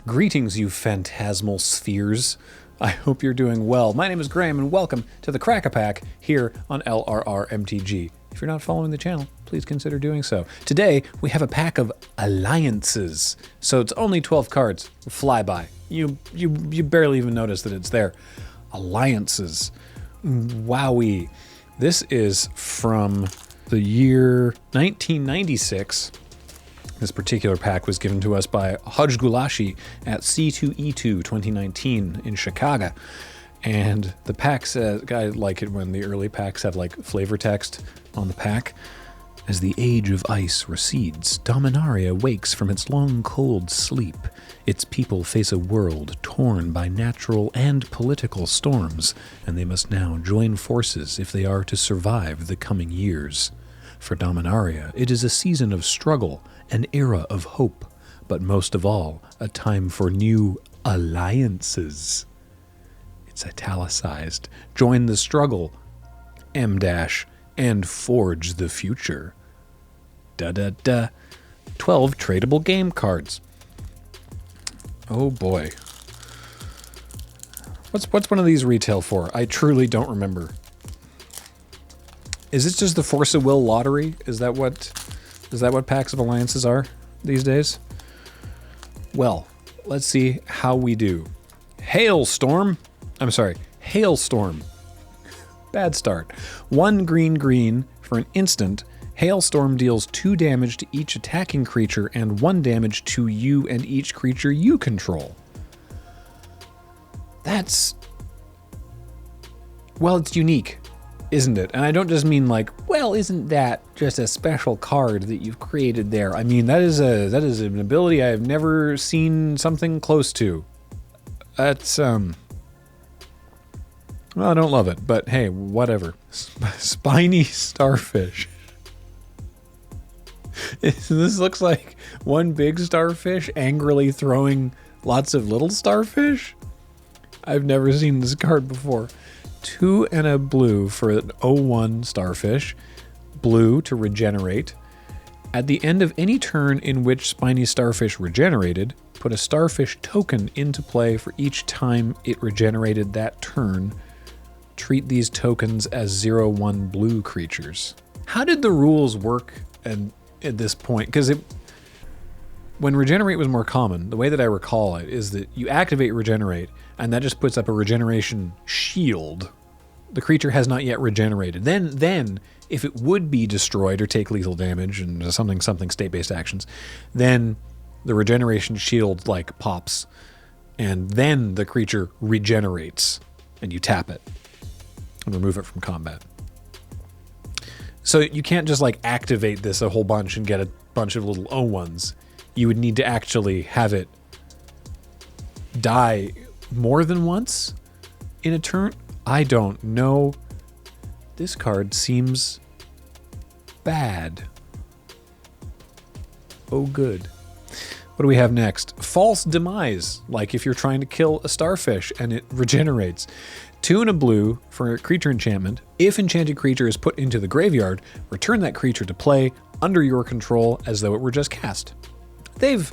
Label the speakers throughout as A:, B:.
A: Greetings, you phantasmal spheres. I hope you're doing well. My name is Graham, and welcome to the Crack-A-Pack here on LRRMTG. If you're not following the channel, please consider doing so. Today, we have a pack of alliances. So it's only 12 cards. Flyby. You barely even notice that it's there. Alliances. Wowie. This is from the year 1996. This particular pack was given to us by Haj Gulashi at C2E2 2019 in Chicago. And the pack says, I like it when the early packs have like flavor text on the pack. As the age of ice recedes, Dominaria wakes from its long cold sleep. Its people face a world torn by natural and political storms, and they must now join forces if they are to survive the coming years. For Dominaria, it is a season of struggle, an era of hope, but most of all, a time for new alliances. It's italicized. Join the struggle, M-, and forge the future. Da-da-da. 12 tradable game cards. Oh boy. What's one of these retail for? I truly don't remember. Is this just the Force of Will lottery? Is that what packs of alliances are these days? Well, let's see how we do. Hailstorm. Bad start. 1 green for an instant. Hailstorm deals 2 damage to each attacking creature and 1 damage to you and each creature you control. Well, it's unique, isn't it? And I don't just mean like, well, isn't that just a special card that you've created there? I mean, that is an ability I have never seen something close to. That's, well, I don't love it, but hey, whatever. Spiny Starfish. This looks like one big starfish angrily throwing lots of little starfish. I've never seen this card before. 2 and a blue for an 0/1 starfish. Blue to regenerate. At the end of any turn in which Spiny Starfish regenerated, put a starfish token into play for each time it regenerated that turn. Treat these tokens as 0/1 blue creatures. How did the rules work at this point? Because when regenerate was more common, the way that I recall it is that you activate regenerate, and that just puts up a regeneration shield. The creature has not yet regenerated. Then if it would be destroyed or take lethal damage and something state-based actions, then the regeneration shield like pops, and then the creature regenerates, and you tap it and remove it from combat. So you can't just like activate this a whole bunch and get a bunch of little O1s. You would need to actually have it die more than once in a turn. I don't know. This card seems bad. Oh, good. What do we have next? False Demise. Like if you're trying to kill a starfish and it regenerates. 2 and a blue for a creature enchantment. If enchanted creature is put into the graveyard, return that creature to play under your control as though it were just cast. They've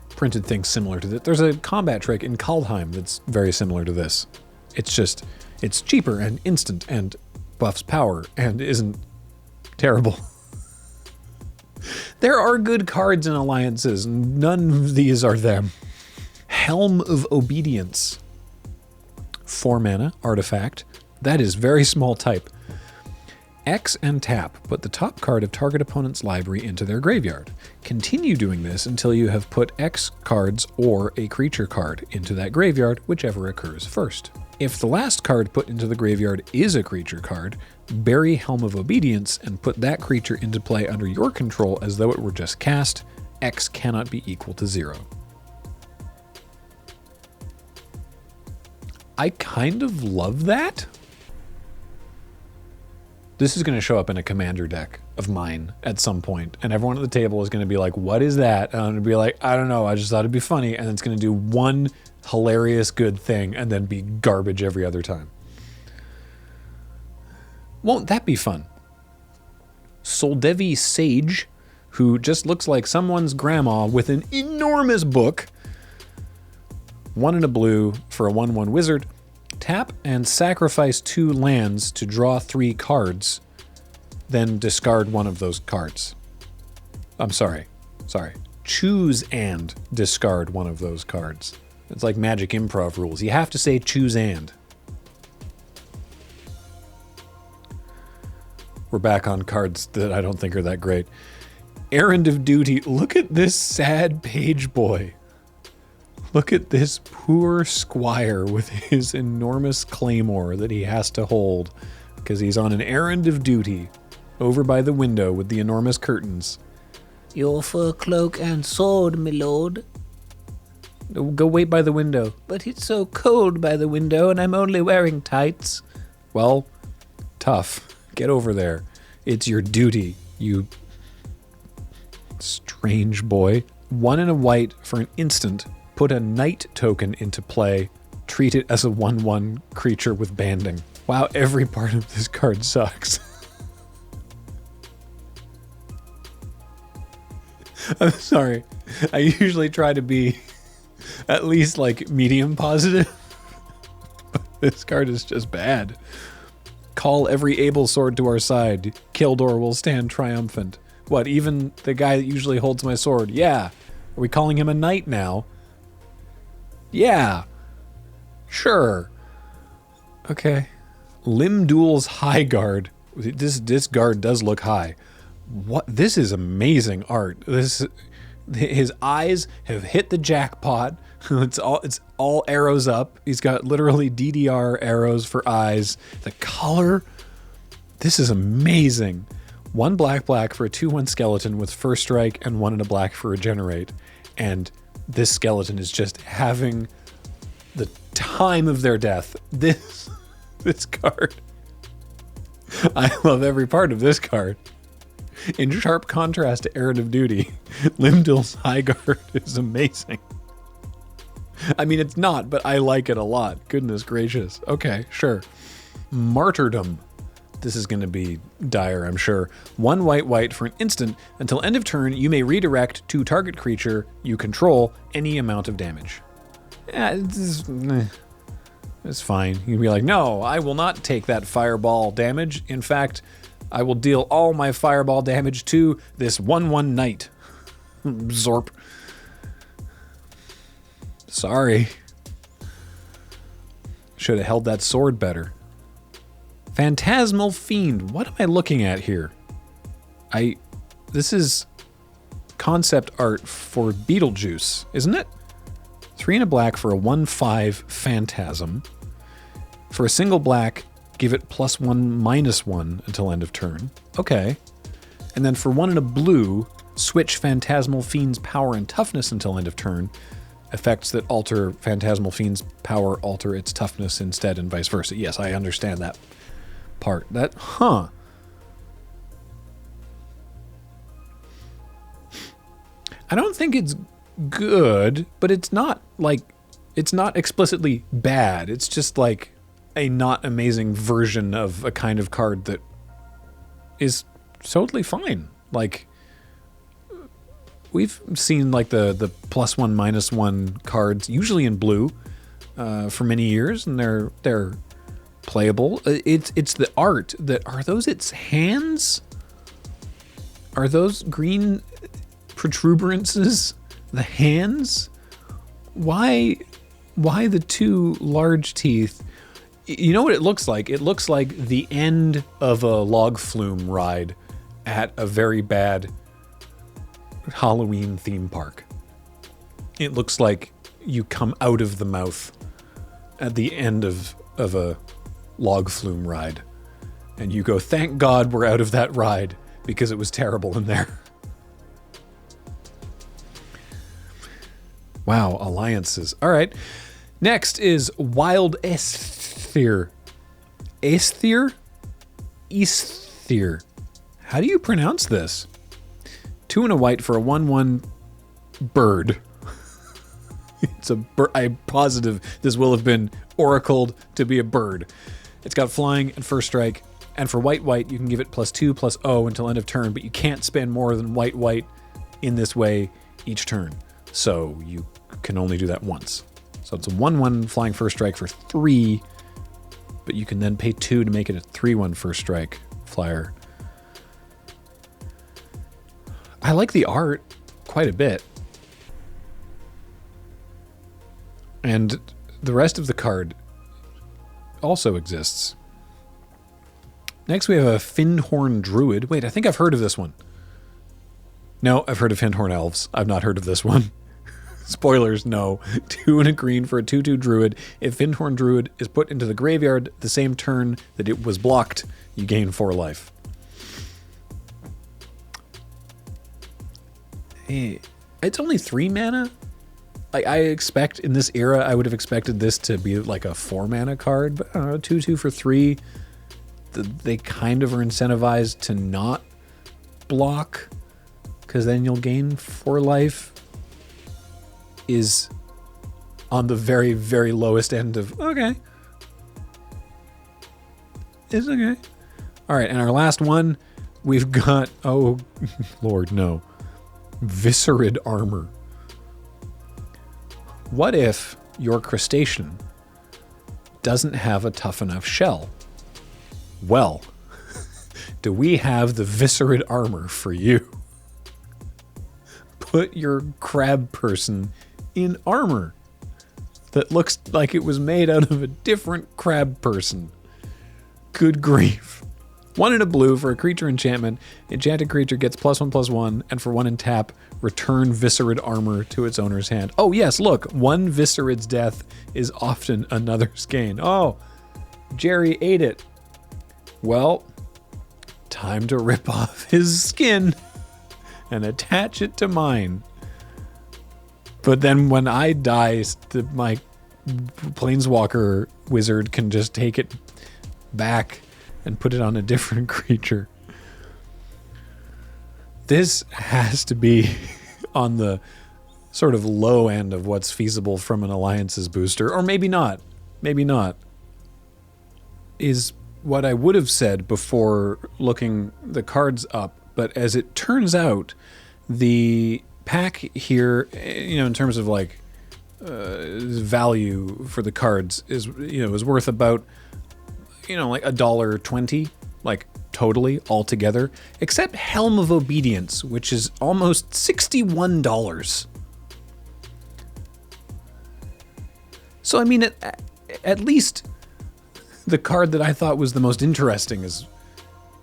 A: printed things similar to this. There's a combat trick in Kaldheim that's very similar to this. It's cheaper and instant and buffs power and isn't terrible. There are good cards in alliances. None of these are them. Helm of Obedience. 4 mana, artifact. That is very small type. X and tap. Put the top card of target opponent's library into their graveyard. Continue doing this until you have put X cards or a creature card into that graveyard, whichever occurs first. If the last card put into the graveyard is a creature card, bury Helm of Obedience and put that creature into play under your control as though it were just cast. X cannot be equal to 0. I kind of love that. This is going to show up in a commander deck of mine at some point, and everyone at the table is going to be like, what is that? And I'm going to be like, I don't know, I just thought it'd be funny, and it's going to do one hilarious good thing and then be garbage every other time. Won't that be fun? Soldevi Sage, who just looks like someone's grandma with an enormous book. 1 and a blue for a 1/1 wizard. Tap and sacrifice 2 lands to draw 3 cards, then discard one of those cards. I'm sorry. Choose and discard one of those cards. It's like Magic Improv rules. You have to say choose and. We're back on cards that I don't think are that great. Errand of Duty. Look at this sad page boy. Look at this poor squire with his enormous claymore that he has to hold because he's on an errand of duty over by the window with the enormous curtains.
B: Your fur cloak and sword, my lord.
A: Go wait by the window.
B: But it's so cold by the window and I'm only wearing tights.
A: Well, tough. Get over there. It's your duty, you strange boy. 1 and a white for an instant. Put a knight token into play. Treat it as a 1/1 creature with banding. Wow, every part of this card sucks. I'm sorry. I usually try to be at least like medium positive. But this card is just bad. Call every able sword to our side. Kildor will stand triumphant. What, even the guy that usually holds my sword? Yeah. Are we calling him a knight now? Yeah. Sure. Okay. Limdul's High Guard. This guard does look high. What? This is amazing art. His eyes have hit the jackpot. It's all arrows up. He's got literally DDR arrows for eyes. The color. This is amazing. 1 black for a 2/1 skeleton with first strike and 1 and a black for a generate. And this skeleton is just having the time of their death. This card. I love every part of this card. In sharp contrast to Errand of Duty, Limdul's High Guard is amazing. I mean, it's not, but I like it a lot. Goodness gracious. Okay, sure. Martyrdom. This is going to be dire, I'm sure. 1 white for an instant. Until end of turn, you may redirect to target creature you control any amount of damage. It's fine. You'd be like, no, I will not take that fireball damage. In fact, I will deal all my fireball damage to this 1/1 knight. Zorp. Sorry. Should have held that sword better. Phantasmal Fiend. What am I looking at here? This is concept art for Beetlejuice, isn't it? 3 and a black for a 1/5 phantasm. For a single black, give it +1/-1 until end of turn. Okay. And then for 1 and a blue, switch Phantasmal Fiend's power and toughness until end of turn. Effects that alter Phantasmal Fiend's power alter its toughness instead and vice versa. Yes, I understand that part. I don't think it's good, but it's not explicitly bad. It's just like a not amazing version of a kind of card that is totally fine. Like, we've seen like the +1/-1 cards, usually in blue, for many years, and they're playable. It's the art that, are those its hands? Are those green protuberances the hands? Why the 2 large teeth? You know what it looks like? It looks like the end of a log flume ride at a very bad Halloween theme park. It looks like you come out of the mouth at the end of a log flume ride, and you go, thank God we're out of that ride because it was terrible in there. Wow, alliances. All right. Next is Wild Esther. Esther? Esther. How do you pronounce this? 2 and a white for a 1/1 bird. It's a bird. I'm positive this will have been oracled to be a bird. It's got flying and first strike. And for white, you can give it +2/+0 until end of turn, but you can't spend more than white in this way each turn. So you can only do that once. So it's a 1/1 flying first strike for 3, but you can then pay 2 to make it a 3/1 first strike flyer. I like the art quite a bit. And the rest of the card also exists. Next we have a Findhorn Druid. Wait, I think I've heard of this one. No, I've heard of Findhorn Elves. I've not heard of this one. Spoilers, no. 2 and a green for a 2/2 Druid. If Findhorn Druid is put into the graveyard the same turn that it was blocked, you gain 4 life. Hey, it's only 3 mana? Like, I expect in this era, I would have expected this to be like a 4 mana card, but I don't know, 2/2 for 3. They kind of are incentivized to not block, because then you'll gain 4 life, is on the very, very lowest end of, okay. It's okay. All right, and our last one, we've got, oh, Lord, no. Viscerid Armor. What if your crustacean doesn't have a tough enough shell? Well, do we have the Viscerid Armor for you? Put your crab person in armor that looks like it was made out of a different crab person. Good grief. 1 and a blue for a creature enchantment. Enchanted creature gets +1/+1, and for 1 in tap, return Viscerid Armor to its owner's hand. Oh yes, look, 1 Viscerid's death is often another's gain. Oh, Jerry ate it. Well, time to rip off his skin and attach it to mine. But then when I die, my Planeswalker wizard can just take it back and put it on a different creature. This has to be on the sort of low end of what's feasible from an Alliances booster, or maybe not. Maybe not. Is what I would have said before looking the cards up, but as it turns out, the pack here, you know, in terms of like value for the cards is, you know, is worth about, you know, like $1.20, like totally altogether, except Helm of Obedience, which is almost $61. So I mean, at least the card that I thought was the most interesting is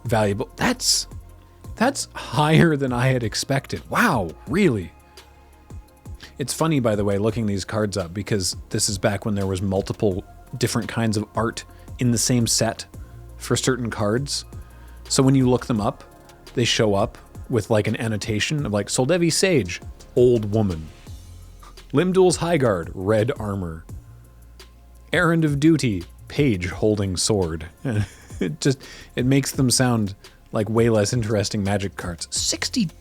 A: valuable. That's higher than I had expected. Wow, really? It's funny, by the way, looking these cards up, because this is back when there was multiple different kinds of art in the same set for certain cards. So when you look them up, they show up with like an annotation of like Soldevi Sage, old woman. Limdul's Highguard, red armor. Errand of Duty, page holding sword. It makes them sound like way less interesting Magic cards. $60.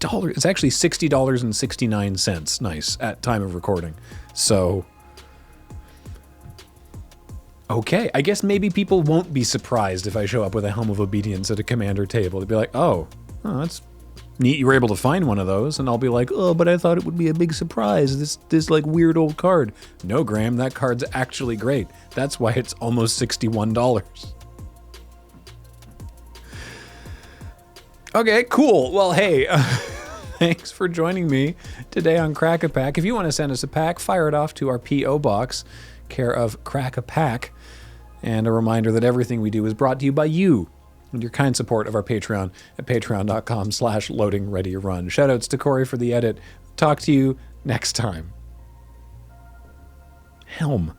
A: It's actually $60.69. Nice, at time of recording. So, okay, I guess maybe people won't be surprised if I show up with a Helm of Obedience at a commander table. They'd be like, oh, that's neat, you were able to find one of those. And I'll be like, oh, but I thought it would be a big surprise, this like weird old card. No, Graham, that card's actually great. That's why it's almost $61. Okay, cool. Well, hey, thanks for joining me today on Crack-A-Pack. If you want to send us a pack, fire it off to our P.O. Box, care of Crack-A-Pack. And a reminder that everything we do is brought to you by you and your kind support of our Patreon at patreon.com/loadingreadyrun. Shoutouts to Corey for the edit. Talk to you next time. Helm.